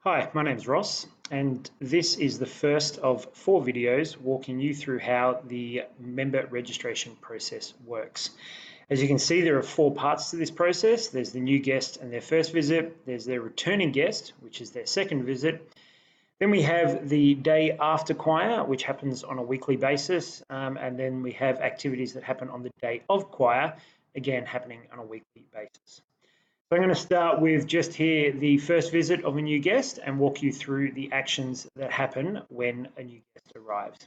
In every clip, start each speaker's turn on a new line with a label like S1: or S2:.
S1: Hi, my name's Ross, and this is the first of 4 videos walking you through how the member registration process works. As you can see, there are 4 parts to this process. There's the new guest and their first visit, there's their returning guest, which is their second visit. Then we have the day after choir, which happens on a weekly basis, and then we have activities that happen on the day of choir, again happening on a weekly basis. So I'm going to start with just here the first visit of a new guest and walk you through the actions that happen when a new guest arrives.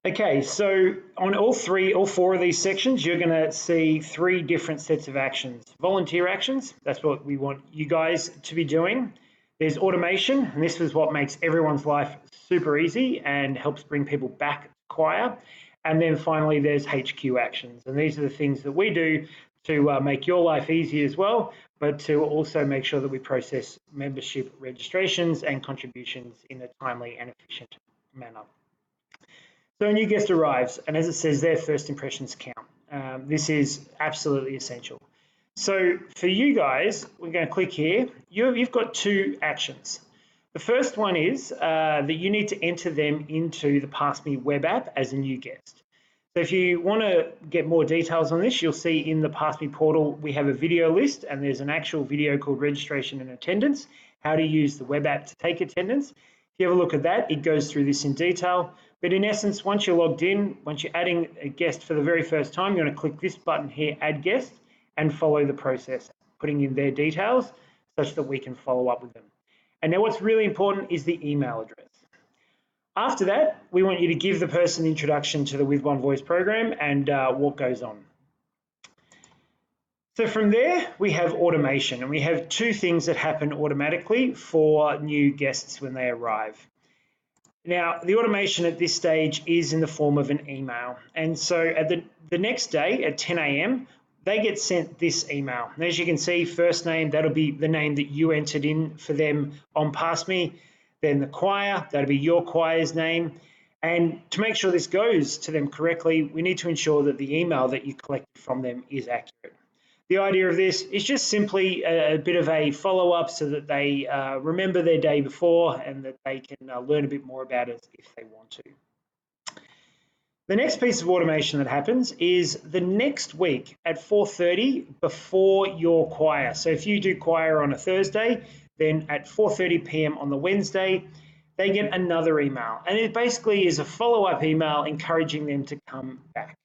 S1: Okay, so on all 4 of these sections, you're going to see 3 different sets of actions. Volunteer actions, that's what we want you guys to be doing. There's automation, and this is what makes everyone's life super easy and helps bring people back to choir. And then finally, there's HQ actions, and these are the things that we do to make your life easy as well, but to also make sure that we process membership registrations and contributions in a timely and efficient manner. So a new guest arrives, and as it says there, first impressions count. This is absolutely essential. So for you guys, we're going to click here. You've got 2 actions. The first one is that you need to enter them into the PassMe web app as a new guest. So if you want to get more details on this, you'll see in the PassMe portal, we have a video list, and there's an actual video called Registration and Attendance, how to use the web app to take attendance. If you have a look at that, it goes through this in detail. But in essence, once you're logged in, once you're adding a guest for the very first time, you're going to click this button here, Add Guest, and follow the process, putting in their details such that we can follow up with them. And now what's really important is the email address. After that, we want you to give the person introduction to the With One Voice program and what goes on. So from there, we have automation, and we have 2 things that happen automatically for new guests when they arrive. Now, the automation at this stage is in the form of an email. And so at the next day at 10 a.m., they get sent this email. And as you can see, first name, that'll be the name that you entered in for them on PassMe. Then the choir, that'll be your choir's name. And to make sure this goes to them correctly, we need to ensure that the email that you collected from them is accurate. The idea of this is just simply a bit of a follow-up so that they remember their day before and that they can learn a bit more about it if they want to. The next piece of automation that happens is the next week at 4:30 before your choir. So if you do choir on a Thursday, then at 4:30 p.m. on the Wednesday, they get another email. And it basically is a follow-up email encouraging them to come back.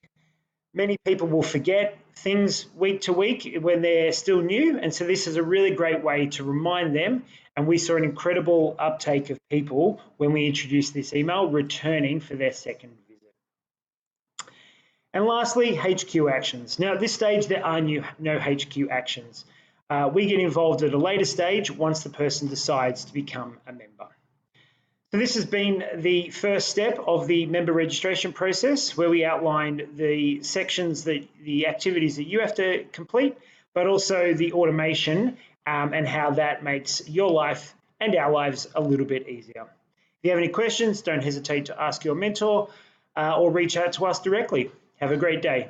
S1: Many people will forget things week to week when they're still new, and so this is a really great way to remind them. And we saw an incredible uptake of people when we introduced this email returning for their second visit. And lastly, HQ actions. Now at this stage, there are no HQ actions. We get involved at a later stage once the person decides to become a member. So this has been the first step of the member registration process, where we outlined the sections, the activities that you have to complete, but also the automation and how that makes your life and our lives a little bit easier. If you have any questions, don't hesitate to ask your mentor or reach out to us directly. Have a great day.